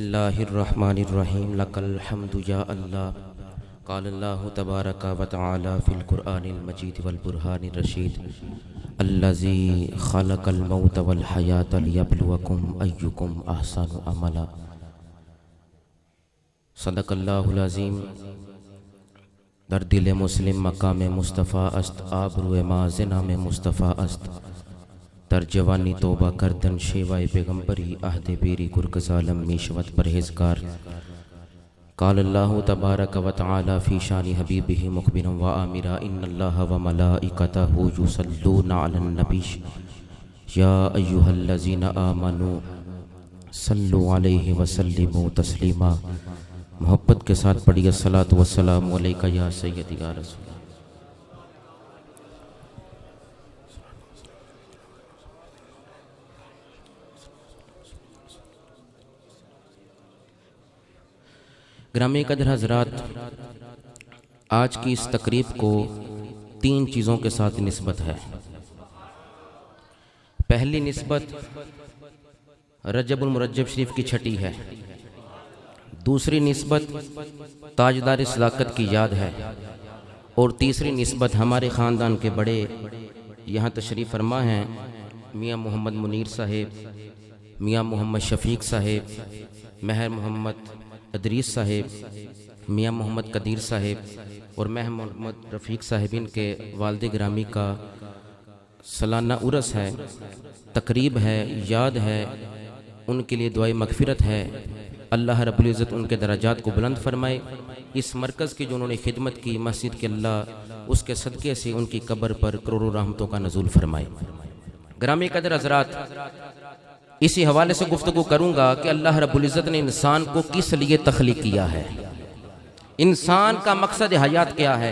बिस्मिल्लाहिर्रहमानिर्रहीम लकल हम्दु या अल्लाह क़ालल्लाहु तबारक व तआला फ़िल क़ुरआनिल मजीद वल बुरहानिर रशीद अल्लज़ी ख़लक़ल मौत वल हयात लियब्लुवकुम अय्युकुम अहसनु अमला। सदक़ल्लाहुल अज़ीम। दर दिल मुस्लिम मकाम मुस्तफ़ा अस्त, आबरूए माज़िना में मुस्तफ़ा अस्त। तर जवानी तोबा करदन शेवाए पैगम्बरी आहदे बेरी गुरगज़ालम मीशवत परहेज़गार। क़ालल्लाहु तबारक व तआला फ़ी शानि हबीबिही मुख़बिरन व आमिरा इन्नल्लाह व मलाइकतहु युसल्लूना अलन नबी या अय्युहल्लज़ीना आमनू सल्लु अलैहि व सल्लिमू तस्लीमा। मोहब्बत के साथ पढ़िए सलात व सलाम अलैका या सय्यदी या रसूल। ग्रामी कदर हज़रात, आज की इस तकरीब को 3 चीज़ों के साथ निस्बत है। पहली निस्बत रजबुल मुरज्जब शरीफ की छठी है। दूसरी निस्बत ताजदार सदाकत की याद है। और तीसरी निस्बत हमारे ख़ानदान के बड़े यहाँ तशरीफ़ फरमा हैं, मियाँ मोहम्मद मुनीर साहेब, मियाँ मोहम्मद शफ़ीक साहेब, महर मोहम्मद अदरीस साहेब, मियाँ मोहम्मद कदीर साहेब और महर मोहम्मद रफ़ीक साहिबिन के वालिद गिरामी का सालाना उर्स है, तकरीब है, याद है। उनके लिए दुआए मग़फ़िरत है। अल्लाह रब्बुल इज़्ज़त उनके दराजात को बुलंद फरमाए। इस मरकज़ की जो उन्होंने खिदमत की मस्जिद के, अल्लाह उसके सदक़े से उनकी कब्र पर करोड़ों रहमतों का नज़ूल फरमाए। ग्रामी कदर हज़रात, इसी हवाले से गुफ्तगू करूँगा कि अल्लाह रब्बुल इज़्ज़त ने इंसान को किस लिए तख्लीक किया है, इंसान का मकसद हयात क्या है।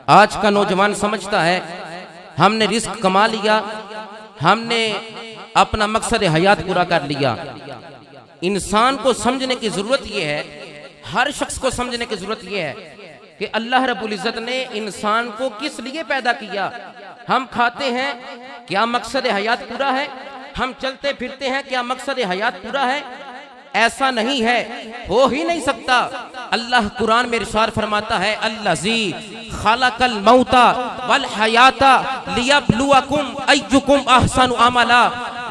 आज का नौजवान समझता है हमने रिस्क कमा लिया, हमने अपना मकसद हयात पूरा कर लिया। इंसान को समझने की ज़रूरत यह है, हर शख्स को समझने की ज़रूरत यह है कि अल्लाह रब्बुल इज़्ज़त ने इंसान को किस लिए पैदा किया। हम खाते हैं, क्या मकसद हयात पूरा है? हम चलते फिरते हैं, क्या मकसद हयात पूरा है? ऐसा नहीं है, हो ही नहीं सकता। अल्लाह कुरान में इरशाद फरमाता है, अल्लज़ी खलक़ल मौता वल हयाता लियब्लुवकुम अय्युकुम अहसनु अमला।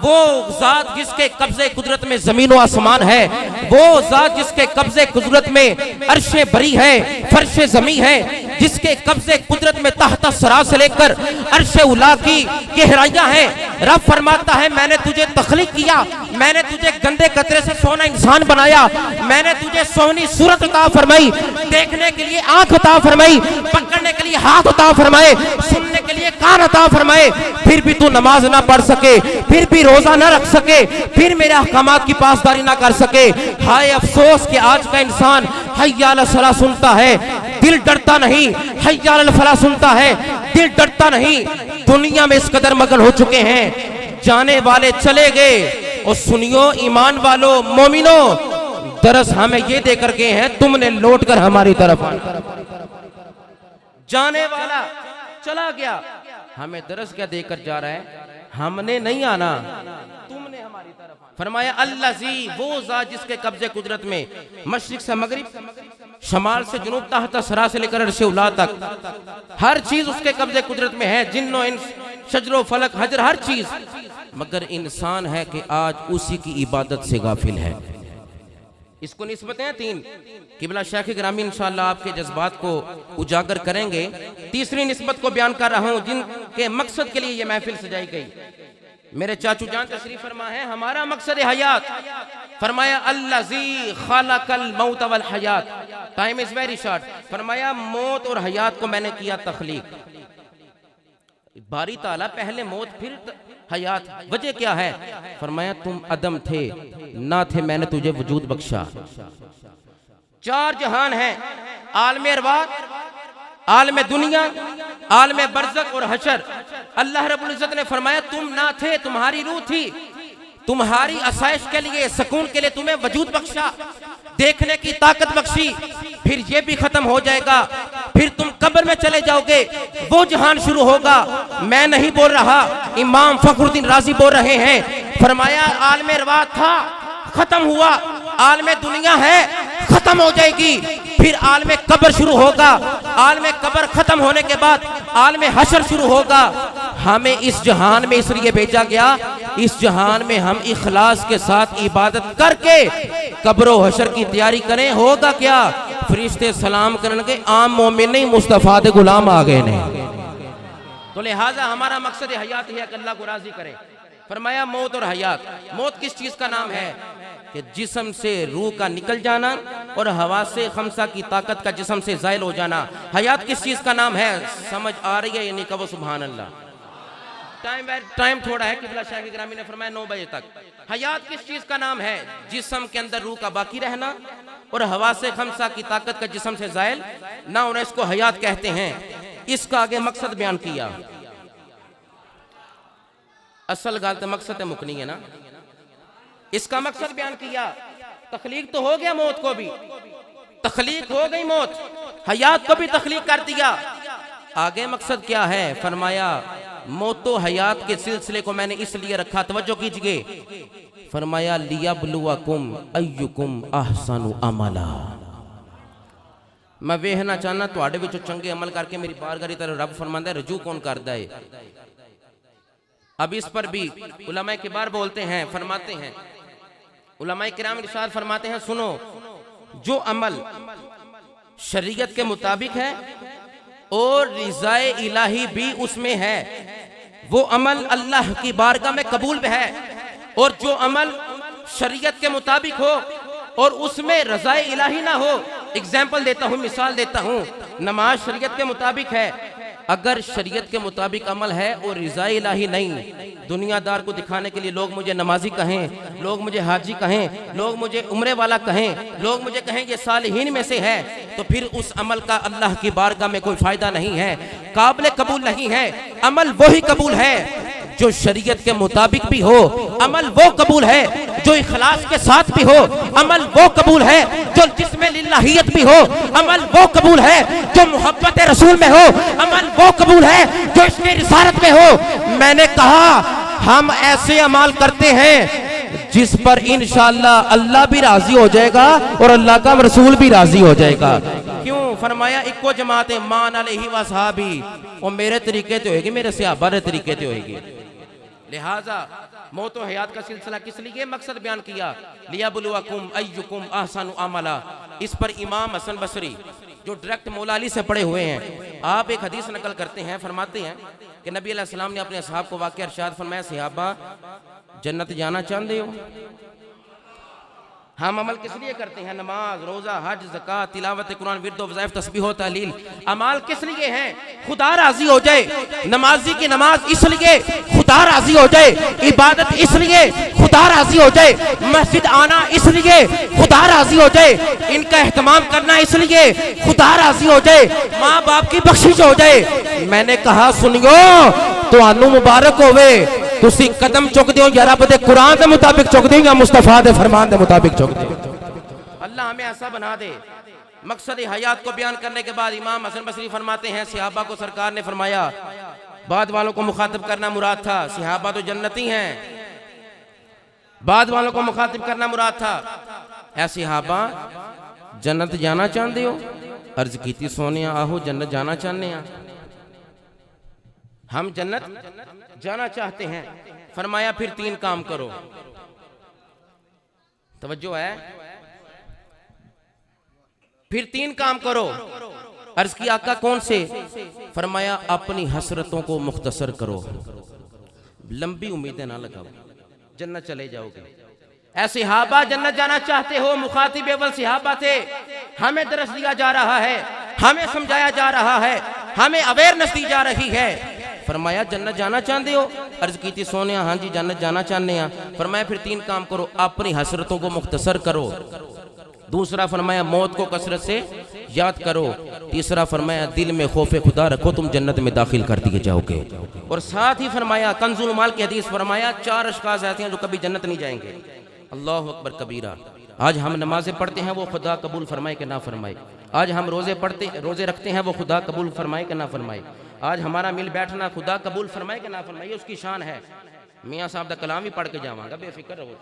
वो ज़ात जिसके कब्ज़े कुदरत में ज़मीन व आसमान है, वो ज़ात जिसके कब्ज़े कुदरत में अर्शे बरी है, फर्शे ज़मी है, जिसके कब्ज़े कुदरत में तहता सरा से लेकर अर्शे उला की गहराइयां हैं। रब फरमाता है, मैंने तुझे तख्लीक किया, मैंने तुझे गंदे कतरे से सोना इंसान बनाया, मैंने तुझे सोनी सूरत अता फरमाई, देखने के लिए आंख अता फरमाई, पकड़ने के लिए हाथ अता फरमाए, सुनने के लिए कान अता फरमाए। फिर भी तू नमाज ना पढ़ सके, फिर भी रोजा ना रख सके, फिर मेरे अहकामात की पासदारी ना कर सके। हाय अफसोस कि आज का इंसान हय्या अला सलाह सुनता है, दिल डरता नहीं। हय्या अला फलाह सुनता है, दिल डरता नहीं। दुनिया में इस कदर मगन हो चुके हैं, जाने वाले चले गए। और सुनियो ईमान वालों, मोमिनो, दरस हमें ये देकर गए हैं, तुमने लौट कर हमारी तरफ आना। जाने वाला चला गया, हमें दरस क्या देकर जा रहा है? हमने नहीं आना, तुमने हमारी तरफ आना। फरमाया अल्लज़ी, वो ज़ात जिसके कब्जे कुदरत में मशरिक से मगरिब, शमाल से जुनूब, तहता सरा से लेकर अर्शे उला तक हर चीज उसके कब्जे कुदरत में है। जिन्नो इंस, शजरो फलक, हजर, हर चीज। मगर इंसान है कि आज उसी की इबादत से गाफिल है। इसको निस्बतें हैं 3। किबला शेख गिरामी इंशाअल्लाह आपके जज्बात को उजागर करेंगे। तीसरी निस्बत को बयान कर रहा हूं, जिनके मकसद के लिए यह महफिल सजाई गई। मेरे चाचू जान तशरीफ फरमा है, हमारा मकसद हयात। फरमाया अल्लज़ी खलक़ल मौत वल हयात, टाइम इज वेरी शॉर्ट। फरमाया मौत और हयात को मैंने किया तख्लीक। बारी ताला पहले मौत फिर हयात, वजह क्या है? फरमाया तुम अदम थे, ना थे, मैंने तुझे वजूद बख्शा। 4 जहान हैं, आलमे अरवाह, आलमे दुनिया, आलमे बरज़ख और हशर। अल्लाह रब्बुल इज़्ज़त ने फरमाया तुम ना थे, तुम्हारी रूह थी, तुम्हारी आसाइश के लिए, सुकून के लिए तुम्हें वजूद बख्शा, देखने की ताकत बख्शी। फिर ये भी खत्म हो जाएगा, फिर तुम कब्र में चले जाओगे, वो जहान शुरू होगा। मैं नहीं बोल रहा, इमाम फखरुद्दीन राजी बोल रहे हैं। फरमाया आलमे अरवाह था, खत्म हुआ, आलम दुनिया है खत्म हो जाएगी, फिर आलम कब्र शुरू होगा, आलम कब्र खत्म होने के बाद आलम हशर शुरू होगा। हमें इस जहान में इसलिए भेजा गया, इस जहान में हम इखलास के साथ इबादत करके कब्र हशर की तैयारी करें। होगा क्या, फरिश्ते सलाम करने आम मोमिन नहीं, मुस्तफा दे गुलाम आ गए ने। तो लिहाजा हमारा मकसद हयात है कि अल्लाह को राजी करे। फरमाया मौत और हयात। मौत किस चीज का नाम है कि जिस्म से रूह का निकल जाना और हवा से खमसा की ताकत का जिस्म से ज़ाइल हो जाना। हयात किस चीज का नाम है, समझ आ रही है यानी कहो सुभान अल्लाह। टाइम थोड़ा है, किबला शाह की ग्रामी ने फरमाया 9 बजे तक। हयात किस चीज का नाम है, जिस्म के अंदर रूह का बाकी रहना और हवा से खमसा की ताकत का जिस्म से ज़ाइल ना होना, इसको हयात कहते हैं। इसका आगे मकसद बयान किया। असल गल तो मकसद मुकनी है ना, इसका मकसद बयान किया। तखलीक तो हो गया, मौत को भी तखलीक हो गई, मौत हयात को भी तखलीक कर दिया। आगे मकसद क्या है, फरमाया मौतो हयात के सिलसिले को मैंने इसलिए रखा, तवज्जो कीजिए, फरमाया लियब्लुवकुम अय्युकुम अहसनु अमला। मैं वेखना चाहना तुहाडे विचों चंगे अमल करके मेरी बारगाह तरफ रब फरमांदा है रजू कौन करदा है। अब इस पर भी उलमाए किबार बोलते हैं, फरमाते हैं, उलमाए किराम इरशाद फरमाते हैं, सुनो जो अमल शरीयत के मुताबिक है और रिज़ाए इलाही भी उसमें है, वो अमल अल्लाह की बारगाह में कबूल है। और जो अमल शरीयत के मुताबिक हो और उसमें रज़ाए इलाही ना हो, एग्जाम्पल देता हूँ, मिसाल देता हूँ, नमाज शरीयत के मुताबिक है, अगर शरीयत के मुताबिक अमल है और रिज़ाए इलाही नहीं, दुनियादार को दिखाने के लिए लोग मुझे नमाजी कहें, लोग मुझे हाजी कहें, लोग मुझे उम्रे वाला कहें, लोग मुझे कहें ये सालिहीन में से है, तो फिर उस अमल का अल्लाह की बारगाह में कोई फायदा नहीं है, काबिल कबूल नहीं है। अमल वही कबूल है जो शरीयत के मुताबिक भी हो, अमल वो कबूल है जो इखलास के साथ भी हो, अमल वो कबूल है जो जिसमें लिल्लाहियत भी हो, अमल वो कबूल है जो मोहब्बत रसूल में हो, अमल वो कबूल है जो इसमें रिसालत में हो। मैंने कहा हम ऐसे अमल करते हैं जिस पर इंशाअल्लाह अल्लाह भी राजी हो जाएगा और अल्लाह का रसूल भी राजी हो जाएगा। क्यों, फरमाया इको जमाते मान अलैहि व सहाबी, और मेरे तरीके ते होएगी, मेरे सहाबा के तरीके ते होएगी। लिहाजा मौत व हयात का सिलसिला किस लिए मकसद बयान किया, लियब्लुवकुम अय्युकुम अहसनु अमला। इस पर इमाम हसन बसरी जो डायरेक्ट मौला अली से पढ़े हुए हैं, आप एक हदीस नकल करते हैं, फरमाते हैं कि नबी अलैहि सलाम ने अपने असहाब को वाक़या इरशाद फरमाया, सहाबा जन्नत जाना चाहते हो? हम अमल किस लिए करते हैं, नमाज, रोजा, हज, ज़कात, तिलावत कुरान, विर्द, वज़ाइफ, तस्बीह, तहलील, अमाल किस लिए हैं, खुदा राजी हो जाए। नमाजी की नमाज इसलिए खुदा राजी हो जाए, इबादत इसलिए खुदा राजी हो जाए, मस्जिद आना इसलिए खुदा राजी हो जाए, इनका एहतमाम करना इसलिए खुदा राजी हो जाए, माँ बाप की बख्शिश हो जाए। मैंने कहा सुनियो, तुहानू मुबारक होवे, तुसी कदम चुकदे हो या रब दे कुरान के मुताबिक चुकदे हो या मुस्तफा दे फरमान के मुताबिक चुकदे हो। अल्लाह हमें ऐसा बना दे। मकसद हयात को बयान करने के बाद इमाम हसन बसरी फरमाते हैं, सहाबा को सरकार ने फरमाया, बाद वालों को मुखातिब करना मुराद था, सहाबा तो जन्नती हैं, बाद वालों को मुखातिब करना मुराद था। ऐ सहाबा जन्नत जाना चाहते हो? अर्ज की सोने आहो जन्नत जाना चाहते हैं, हम जन्नत जाना चाहते हैं। फरमाया फिर 3 काम करो। तवज्जो है, फिर 3 काम करो। अर्ज की आका कौन से? फरमाया अपनी हसरतों को मुख्तसर करो, लंबी उम्मीदें ना लगाओ, जन्नत चले जाओगे। ऐसे सहाबा जन्नत जाना चाहते हो, मुखातिब अव्वल सहाबा थे, हमें दरस दिया जा रहा है, हमें समझाया जा रहा है, हमें अवेयरनेस दी जा रही है। फरमाया जन्नत जाना चाहते हो? अर्ज की थी सोने हाँ जी जन्नत जाना चाहते हैं। फरमाया फिर 3 काम करो, अपनी हसरतों को मुख्तसर करो। दूसरा फरमाया मौत को कसरत से याद करो। तीसरा फरमाया दिल में खौफे खुदा रखो, तुम जन्नत में दाखिल कर दिए जाओगे। और साथ ही फरमाया कंजुल माल की हदीस, फरमाया 4 अशखास ऐसे हैं जो कभी जन्नत नहीं जाएंगे। अल्लाह अकबर कबीरा। आज हम नमाजें पढ़ते हैं, वो खुदा कबूल फरमाए कि ना फरमाए। आज हम रोजे रखते हैं, वो खुदा कबूल फरमाए कि ना फरमाए। आज हमारा मिल बैठना खुदा कबूल फरमाए कि ना फरमाए, उसकी शान है। मियाँ साहब का कलाम भी पढ़ के जावांगा, बेफिक्र रहो।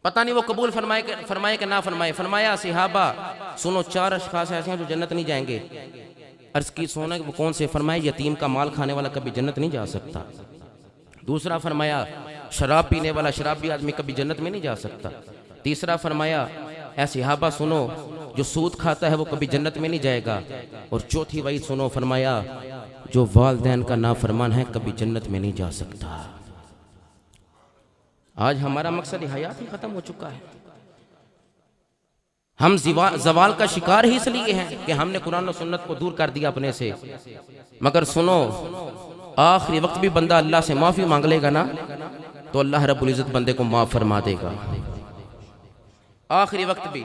पता नहीं वो कबूल फरमाए कि ना फरमाए। फरमाया सिहाबा सुनो, 4 अशखास ऐसे हैं जो जन्नत नहीं जाएंगे। अर्ज की सोना वो कौन से? फरमाए यतीम का माल खाने वाला कभी जन्नत नहीं जा सकता। दूसरा फरमाया शराब पीने वाला शराबी आदमी कभी जन्नत में नहीं जा सकता। तीसरा फरमाया ऐ सिहाबा सुनो, जो सूद खाता है वो कभी जन्नत में नहीं जाएगा। और चौथी वही सुनो, फरमाया जो वालिदैन का नाफरमान है कभी जन्नत में नहीं जा सकता। आज हमारा मकसद हयात ही खत्म हो चुका है। हम जवाल का शिकार ही इसलिए हैं कि हमने कुरान और सुन्नत को दूर कर दिया अपने से। मगर सुनो, आखिरी वक्त भी बंदा अल्लाह से माफी मांग लेगा ना तो अल्लाह रब्बुल इज्जत बंदे को माफ फरमा देगा। आखिरी वक्त भी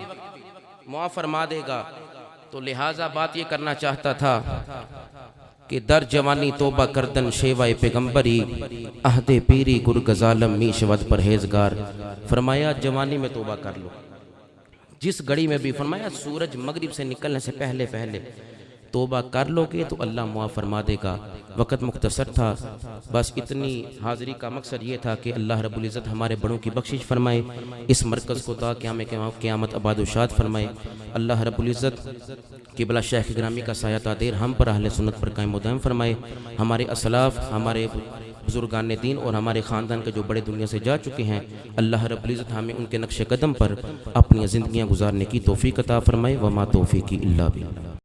माफ फरमा देगा। तो लिहाजा बात ये करना चाहता था कि दर जवानी तोबा करदन शेवाए पैगंबरी, अहदे पीरी गुर गजालम मीशवद परहेजगार। फरमाया जवानी में तोबा कर लो, जिस घड़ी में भी। फरमाया सूरज मगरिब से निकलने से पहले पहले तोबा कर लोगे तो अल्लाह मुआफ़ फरमा देगा। वक़्त मुख्तसर था, बस इतनी हाज़िरी का मकसद ये था कि अल्लाह रब्बुल इज़्ज़त हमारे बड़ों की बख्शिश फरमाए, इस मरकज़ को ता क़यामत आबाद व शाद फरमाए। अल्लाह रब्बुल इज़्ज़त क़िबला शेख गिरामी का साया तादेर हम पर अहले सुन्नत पर कायम व दायम फरमाए। हमारे असलाफ़, हमारे बुजुर्गान दीन और हमारे ख़ानदान के जो बड़े दुनिया से जा चुके हैं, अल्लाह रब्बुल इज़्ज़त हमें उनके नक्श कदम पर अपनी ज़िंदगियाँ गुजारने की तौफ़ीक़ अता फरमाए। वमा तौफ़ीक़ी इल्ला बिल्लाह।